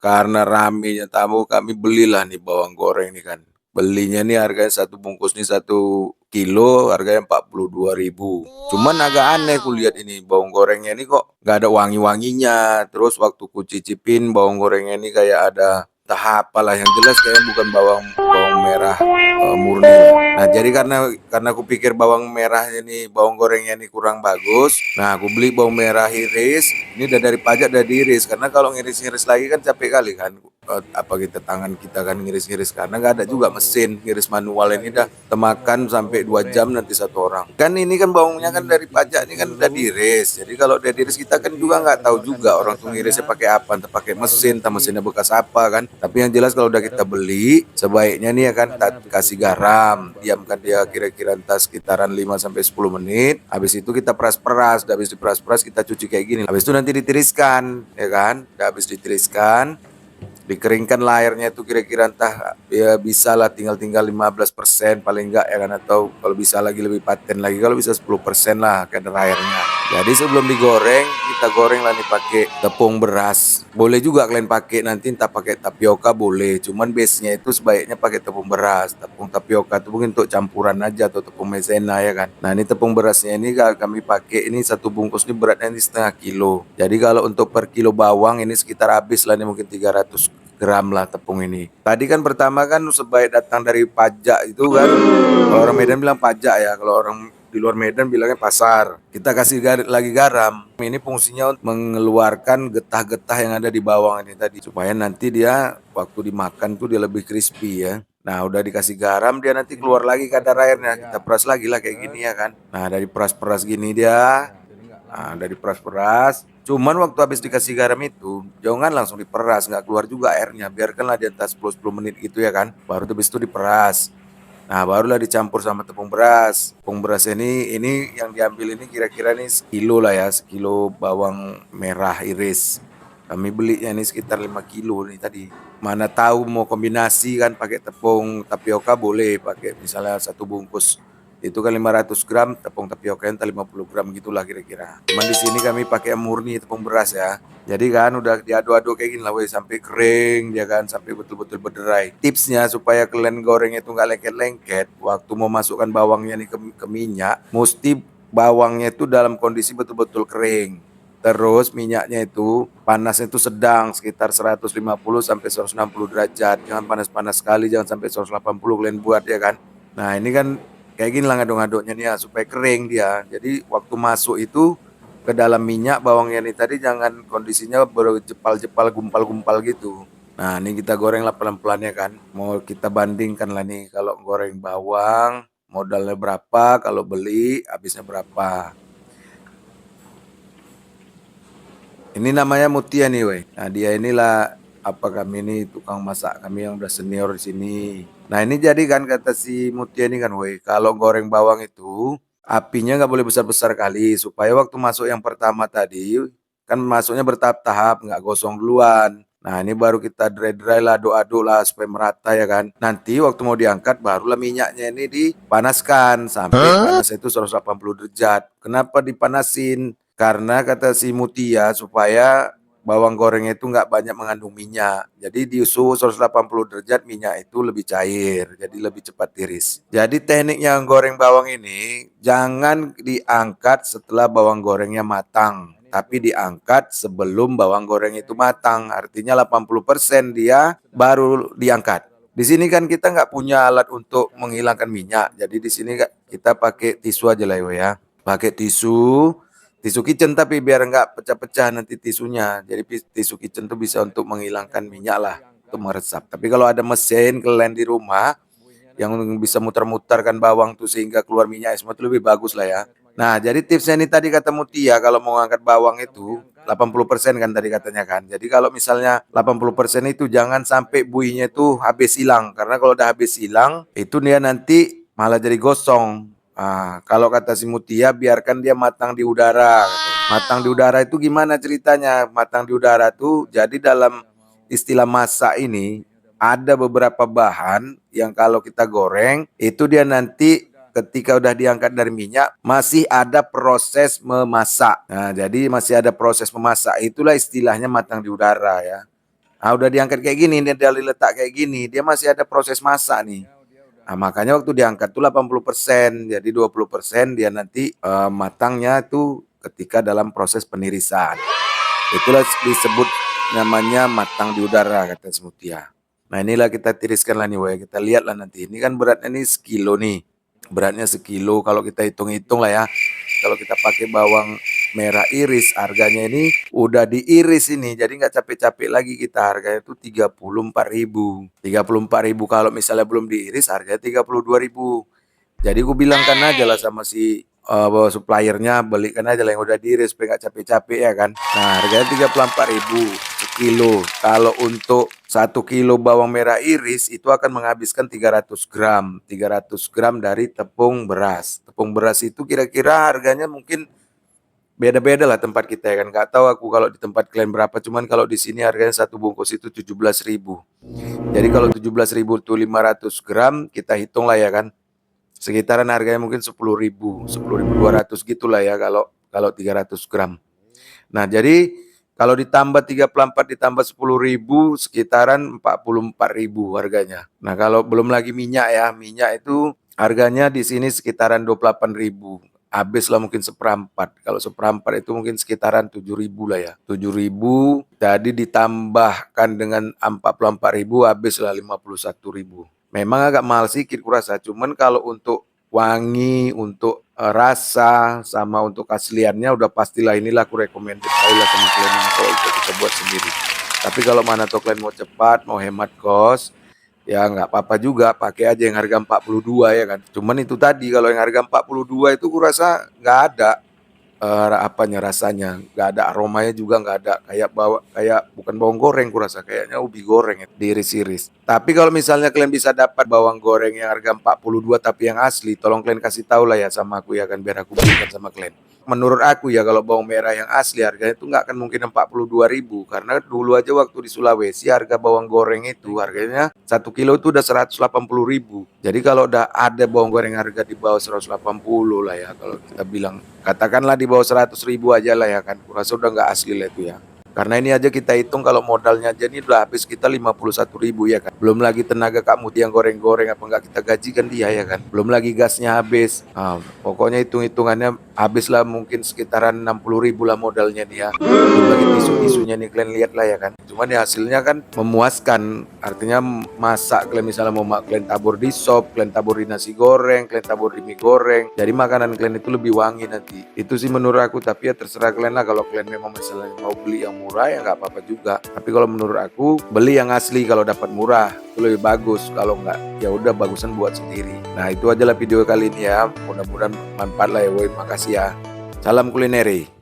karena ramenya tamu kami belilah nih bawang goreng nih kan. Belinya nih harganya satu bungkus nih 1 kilo harganya 42.000. Cuman agak aneh kulihat ini bawang gorengnya ini kok nggak ada wangi-wanginya. Terus waktu ku cicipin bawang gorengnya ini kayak ada entah apalah, yang jelas kayaknya bukan bawang bawang merah murni lah. Nah, jadi karena aku pikir bawang merah ini bawang gorengnya ini kurang bagus. Nah, aku beli bawang merah iris. Ini udah dari pajak udah diiris, karena kalau ngiris-ngiris lagi kan capek kali kan. Apa kita tangan kita kan ngiris-ngiris, karena nggak ada juga mesin ngiris manual ini dah temakan sampai 2 jam nanti satu orang. Kan ini kan bawangnya kan dari pajak ini kan udah diiris. Jadi kalau udah diiris kita kan juga nggak tahu juga orang tuh ngirisnya pakai apa, entah pakai mesin, entah mesinnya bekas apa kan. Tapi yang jelas kalau udah kita beli, sebaiknya nih ya kan kasih garam, diamkan dia kira-kira entah sekitaran 5 sampai 10 menit. Habis itu kita peras-peras, habis diperas-peras kita cuci kayak gini. Habis itu nanti ditiriskan, ya kan? Udah habis ditiriskan, dikeringkan lah airnya itu kira-kira entah ya bisa lah tinggal 15% paling enggak ya kan, atau kalau bisa lagi lebih paten lagi, kalau bisa 10% lah kadar airnya. Jadi sebelum digoreng kita goreng lah nih pakai tepung beras. Boleh juga kalian pakai nanti entah pakai tapioka boleh, cuman base-nya itu sebaiknya pakai tepung beras. Tepung tapioka itu mungkin untuk campuran aja atau tepung maizena ya kan. Nah, ini tepung berasnya ini kami pakai ini satu bungkus ini beratnya ini setengah kilo. Jadi kalau untuk per kilo bawang ini sekitar habis lah ini mungkin 300 gram lah tepung ini. Tadi kan pertama kan sebaik datang dari pajak itu kan. Kalau orang Medan bilang pajak ya, kalau orang di luar Medan bilangnya pasar. Kita kasih lagi garam. Ini fungsinya untuk mengeluarkan getah-getah yang ada di bawang ini tadi, supaya nanti dia waktu dimakan tuh dia lebih crispy ya. Nah, udah dikasih garam dia nanti keluar lagi kadar airnya. Kita peras lagi lah kayak gini ya kan. Nah, dari peras-peras gini dia. Nah, dari peras-peras. Cuman waktu habis dikasih garam itu, jangan langsung diperas, nggak keluar juga airnya. Biarkanlah di atas 10 menit gitu ya kan. Baru habis itu diperas. Nah, barulah dicampur sama tepung beras. Tepung beras ini yang diambil ini kira-kira nih sekilo lah ya, sekilo bawang merah iris. Kami belinya ini sekitar 5 kilo nih tadi. Mana tahu mau kombinasi kan pakai tepung tapioka boleh, pakai misalnya satu bungkus itu kan 500 gram, tepung tapioka yang 50 gram gitulah kira-kira. Cuman di sini kami pakai yang murni tepung beras ya. Jadi kan udah diaduk-aduk kayak gini lah weh, sampai kering dia kan, sampai betul-betul berderai. Tipsnya supaya kalian gorengnya itu nggak lengket-lengket, waktu mau masukkan bawangnya nih ke minyak, mesti bawangnya itu dalam kondisi betul-betul kering. Terus minyaknya itu panasnya itu sedang sekitar 150 sampai 160 derajat. Jangan panas-panas sekali, jangan sampai 180 kalian buat ya kan. Nah, ini kan kayak gini lah ngaduk-ngaduknya nih ya, supaya kering dia. Jadi waktu masuk itu ke dalam minyak bawangnya ini tadi jangan kondisinya berjepal-jepal, gumpal-gumpal gitu. Nah, ini kita goreng lah pelan-pelan ya kan. Mau kita bandingkan lah nih, kalau goreng bawang modalnya berapa, kalau beli habisnya berapa. Ini namanya Mutia nih, weh. Nah, dia inilah apa kami ini tukang masak kami yang udah senior di sini. Nah, ini jadi kan kata si Mutia ini kan, weh, kalau goreng bawang itu apinya nggak boleh besar-besar kali supaya waktu masuk yang pertama tadi kan masuknya bertahap-tahap, nggak gosong duluan. Nah, ini baru kita dry-dry lah, aduk-aduk lah supaya merata ya kan. Nanti waktu mau diangkat barulah minyaknya ini dipanaskan sampai panas itu 180 derajat. Kenapa dipanasin? Karena kata si Mutia supaya bawang gorengnya itu nggak banyak mengandung minyak. Jadi di suhu 180 derajat minyak itu lebih cair, jadi lebih cepat tiris. Jadi teknik yang goreng bawang ini jangan diangkat setelah bawang gorengnya matang, tapi diangkat sebelum bawang goreng itu matang. Artinya 80% dia baru diangkat. Di sini kan kita nggak punya alat untuk menghilangkan minyak. Jadi di sini kita pakai tisu aja lah ya. Pakai tisu kitchen, tapi biar nggak pecah-pecah nanti tisunya. Jadi tisu kitchen tuh bisa untuk menghilangkan minyak lah, untuk meresap. Tapi kalau ada mesin kalian di rumah yang bisa muter-muterkan bawang tuh sehingga keluar minyak semua itu lebih bagus lah ya. Nah, jadi tipsnya ini tadi kata Mutia kalau mau ngangkat bawang itu 80% kan tadi katanya kan. Jadi kalau misalnya 80% itu jangan sampai buihnya itu habis hilang. Karena kalau udah habis hilang itu dia nanti malah jadi gosong. Ah, kalau kata si Mutia biarkan dia matang di udara. Matang di udara itu gimana ceritanya? Matang di udara tuh jadi dalam istilah masak ini ada beberapa bahan yang kalau kita goreng itu dia nanti ketika udah diangkat dari minyak masih ada proses memasak. Nah, jadi masih ada proses memasak. Itulah istilahnya matang di udara ya. Nah, udah diangkat kayak gini, dia dari letak kayak gini, dia masih ada proses masak nih. Nah, makanya waktu diangkat tuh 80%, jadi 20% dia nanti matangnya itu ketika dalam proses penirisan. Itulah disebut namanya matang di udara kata Semutia. Nah, inilah kita tiriskan lah nih, Woy. Kita lihat lah nanti. Ini kan beratnya nih sekilo nih. Beratnya sekilo kalau kita hitung-hitung lah ya. Kalau kita pakai bawang merah iris, harganya ini udah diiris ini. Jadi nggak capek-capek lagi kita. Harganya itu 34.000. 34.000 kalau misalnya belum diiris harganya 32.000. Jadi gue bilangkan aja lah sama si suppliernya, belikan aja lah yang udah diiris supaya nggak capek-capek ya kan. Nah, harganya 34.000 sekilo. Kalau untuk 1 kilo bawang merah iris itu akan menghabiskan 300 gram. 300 gram dari tepung beras. Tepung beras itu kira-kira harganya mungkin beda-beda lah tempat kita ya kan. Nggak tahu aku kalau di tempat kalian berapa. Cuman kalau di sini harganya satu bungkus itu 17.000. Jadi kalau 17.000 itu 500 gram, kita hitung lah ya kan. Sekitaran harganya mungkin 10.000, 10.200 gitulah ya kalau kalau 300 gram. Nah, jadi kalau ditambah 34 ditambah 10.000 sekitaran 44.000 harganya. Nah, kalau belum lagi minyak ya, minyak itu harganya di sini sekitaran 28.000. Habis lah mungkin seperempat. Kalau seperempat itu mungkin sekitaran 7.000 lah ya. 7.000 jadi ditambahkan dengan 44.000 habis lah 51.000. Memang agak mahal sedikit kurasa, cuman kalau untuk wangi, untuk rasa sama untuk keasliannya udah pastilah inilah aku recommended sekali lah sama kalian ini kalau itu kita buat sendiri. Tapi kalau mana tuh kalian mau cepat, mau hemat kos, ya nggak apa-apa juga, pakai aja yang harga 42 ya kan. Cuman itu tadi kalau yang harga 42 itu kurasa nggak ada apanya rasanya, nggak ada aromanya juga nggak ada, kayak bukan bawang goreng kurasa, kayaknya ubi goreng ya, diiris-iris. Tapi kalau misalnya kalian bisa dapat bawang goreng yang harga 42 tapi yang asli, tolong kalian kasih tahu lah ya sama aku ya kan, biar aku belikan sama kalian. Menurut aku ya kalau bawang merah yang asli harganya itu nggak akan mungkin 42.000 karena dulu aja waktu di Sulawesi harga bawang goreng itu harganya 1 kilo itu udah 180.000. Jadi kalau udah ada bawang goreng harga di bawah 180 lah ya kalau kita bilang, katakanlah di bawah 100.000 aja lah ya kan, kurasa udah nggak asli lah itu ya. Karena ini aja kita hitung kalau modalnya aja ini udah habis kita 51.000 ya kan. Belum lagi tenaga Kak Muti yang goreng-goreng apa enggak kita gajikan dia ya kan. Belum lagi gasnya habis. Pokoknya hitung-hitungannya habis lah mungkin sekitaran 60.000 lah modalnya dia. Belum lagi tisu-tisunya nih kalian lihat lah ya kan. Cuman ya hasilnya kan memuaskan. Artinya masak kalian misalnya mau kalian tabur di sop, kalian tabur di nasi goreng, kalian tabur di mie goreng. Jadi makanan kalian itu lebih wangi nanti. Itu sih menurut aku, tapi ya terserah kalian lah kalau kalian memang misalnya mau beli yang murah ya nggak apa-apa juga. Tapi kalau menurut aku beli yang asli kalau dapat murah itu lebih bagus. Kalau nggak ya udah bagusan buat sendiri. Nah itu aja lah video kali ini ya. Mudah-mudahan manfaat lah ya. Woi, makasih ya. Salam kulineri.